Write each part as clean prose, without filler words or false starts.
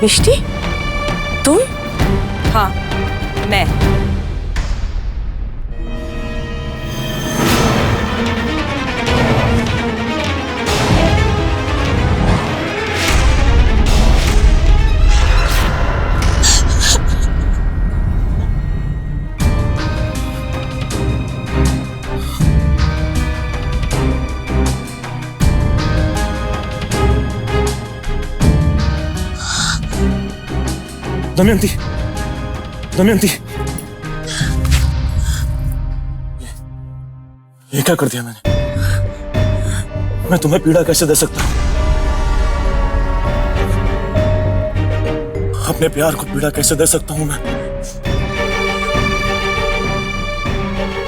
मिष्टी, तुम? हाँ, मैं। दमयंती, दमयंती, ये क्या कर दिया मैंने? मैं तुम्हें पीड़ा कैसे दे सकता हूं? अपने प्यार को पीड़ा कैसे दे सकता हूं मैं?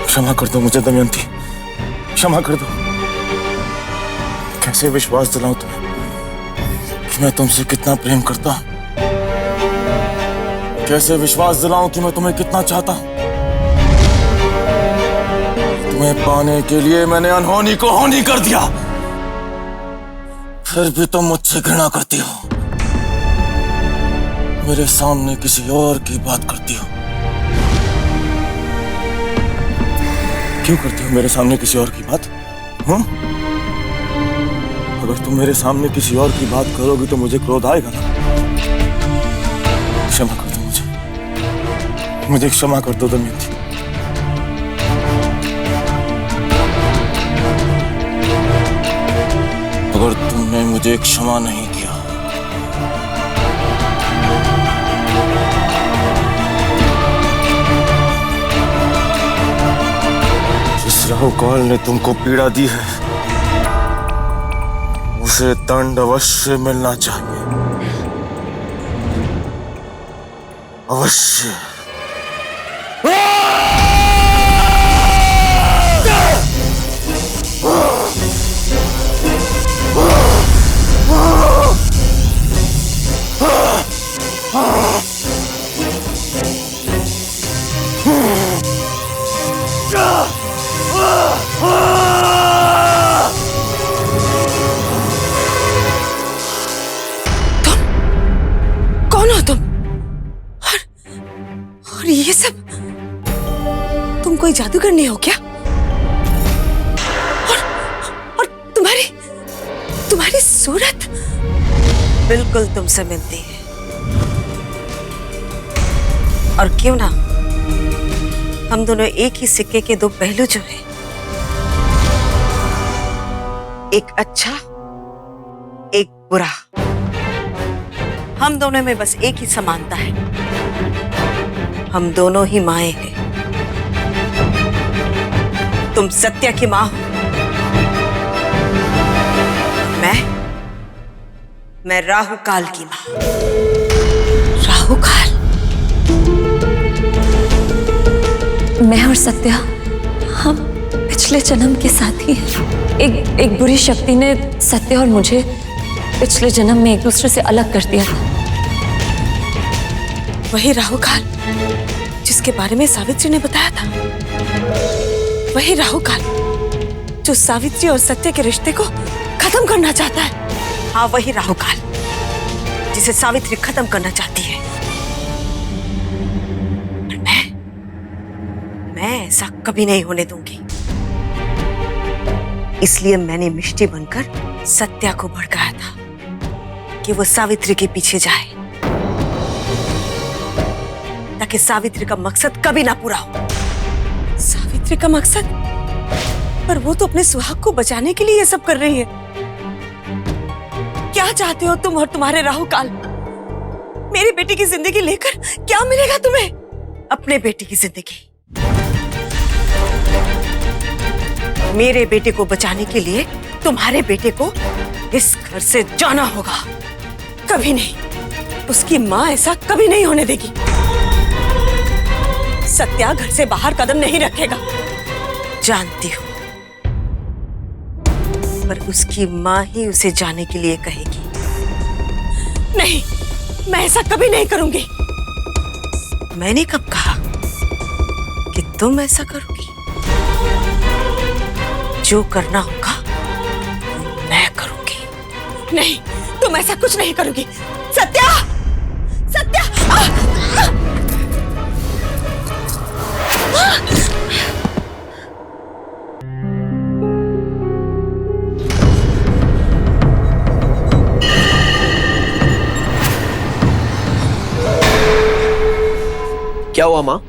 क्षमा कर दो मुझे दमयंती, क्षमा कर दो। कैसे विश्वास दिलाऊं तुम्हें कि मैं तुमसे कितना प्रेम करता हूं? कैसे विश्वास दिलाऊं कि मैं तुम्हें कितना चाहता हूं? तुम्हें पाने के लिए मैंने अनहोनी को होनी कर दिया, फिर भी तुम मुझसे घृणा करती हो, मेरे सामने किसी और की बात करती हो। क्यों करती हो मेरे सामने किसी और की बात? अगर तुम मेरे सामने किसी और की बात करोगी तो मुझे क्रोध आएगा ना। क्षमा कर दो मुझे क्षमा कर दो दमयंती। अगर तुमने मुझे क्षमा नहीं किया जिस राहुकाल ने तुमको पीड़ा दी है उसे दंड अवश्य मिलना चाहिए, अवश्य। कौन हो तुम? और ये सब तुम कोई जादूगरनी हो क्या? और तुम्हारी सूरत बिल्कुल तुमसे मिलती है। और क्यों ना, हम दोनों एक ही सिक्के के दो पहलू जो हैं, एक अच्छा एक बुरा। हम दोनों में बस एक ही समानता है, हम दोनों ही माएं हैं। तुम सत्या की मां हो, मैं राहुकाल की मां। राहुकाल? मैं और सत्या हम पिछले जन्म के साथी हैं। एक बुरी शक्ति ने सत्या और मुझे पिछले जन्म में एक दूसरे से अलग कर दिया था। वही राहुकाल जिसके बारे में सावित्री ने बताया था, वही राहुकाल जो सावित्री और सत्य के रिश्ते को खत्म करना चाहता है। हाँ, वही राहुकाल जिसे सावित्री खत्म करना चाहती है। और मैं ऐसा कभी नहीं होने दूंगी। इसलिए मैंने मिष्टी बनकर सत्या को भड़काया था कि वो सावित्री के पीछे जाए, ताकि सावित्री का मकसद कभी ना पूरा हो। सावित्री का मकसद? पर वो तो अपने सुहाग को बचाने के लिए ये सब कर रही है। क्या चाहते हो तुम और तुम्हारे राहुकाल? मेरी बेटी की जिंदगी लेकर क्या मिलेगा तुम्हें? अपने बेटी की जिंदगी। मेरे बेटे को बचाने के लिए तुम्हारे बेटे को इस घर से जाना होगा। कभी नहीं, उसकी मां ऐसा कभी नहीं होने देगी। सत्या घर से बाहर कदम नहीं रखेगा। जानती हूं, पर उसकी मां ही उसे जाने के लिए कहेगी। नहीं, मैं ऐसा कभी नहीं करूंगी। मैंने कब कहा कि तुम ऐसा करोगी? जो करना होगा मैं करूंगी। नहीं, तुम ऐसा कुछ नहीं करोगी। सत्या! सत्या! क्या हुआ माँ?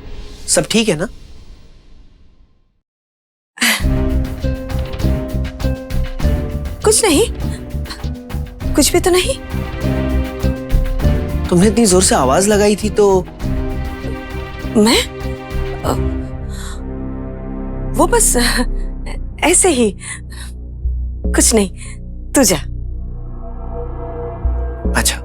सब ठीक है ना? कुछ नहीं, कुछ भी तो नहीं। तुमने इतनी जोर से आवाज लगाई थी तो मैं वो बस ऐसे ही, कुछ नहीं। तू जा। अच्छा।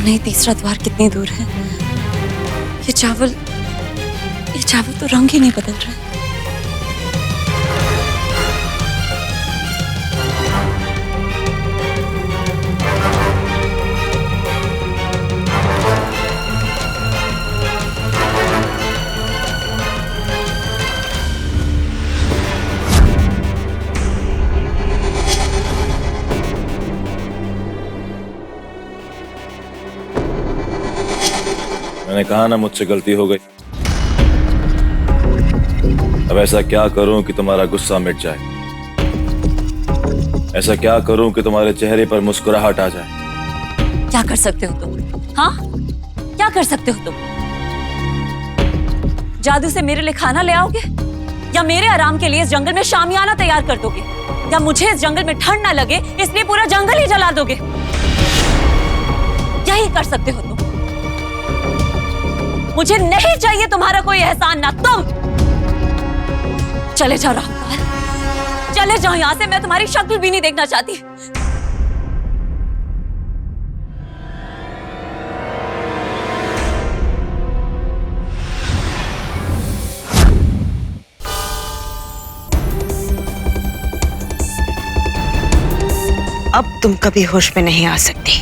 नहीं, तीसरा द्वार कितनी दूर है? ये चावल तो रंग ही नहीं बदल रहा है। मैंने कहा ना मुझसे गलती हो गई। अब ऐसा क्या करूं कि तुम्हारा गुस्सा मिट जाए? ऐसा क्या करूं कि तुम्हारे चेहरे पर मुस्कुराहट आ जाए? क्या कर सकते हो तुम? हाँ, क्या कर सकते हो तुम? जादू से मेरे लिए खाना ले आओगे, या मेरे आराम के लिए इस जंगल में शामियाना तैयार कर दोगे, या मुझे इस जंगल में ठंड ना लगे इसलिए पूरा जंगल ही जला दोगे? यही कर सकते हो तुम। मुझे नहीं चाहिए तुम्हारा कोई एहसान, ना तुम। चले जाओ राहुल, चले जाओ यहां से। मैं तुम्हारी शक्ल भी नहीं देखना चाहती। अब तुम कभी होश में नहीं आ सकती।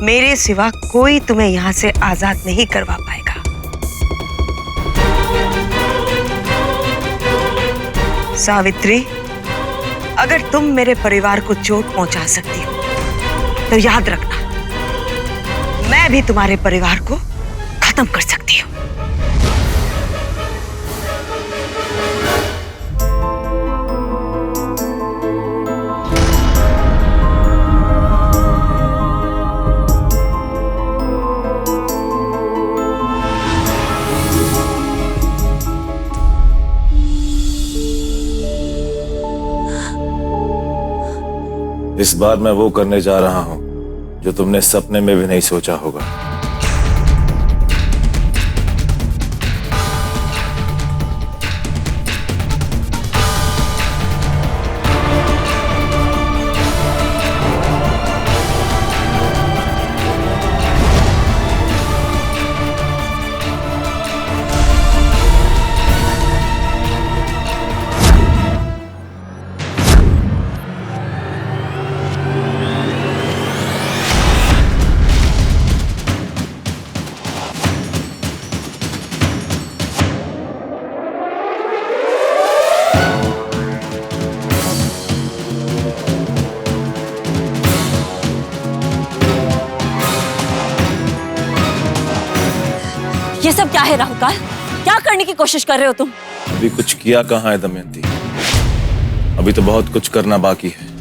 मेरे सिवा कोई तुम्हें यहां से आजाद नहीं करवा पाएगा। सावित्री, अगर तुम मेरे परिवार को चोट पहुंचा सकती हो तो याद रखना, मैं भी तुम्हारे परिवार को खत्म कर सकती हूँ। इस बार मैं वो करने जा रहा हूं जो तुमने सपने में भी नहीं सोचा होगा। ये सब क्या है राहुल? क्या करने की कोशिश कर रहे हो तुम? अभी कुछ किया कहाँ है दमयंती? अभी तो बहुत कुछ करना बाकी है।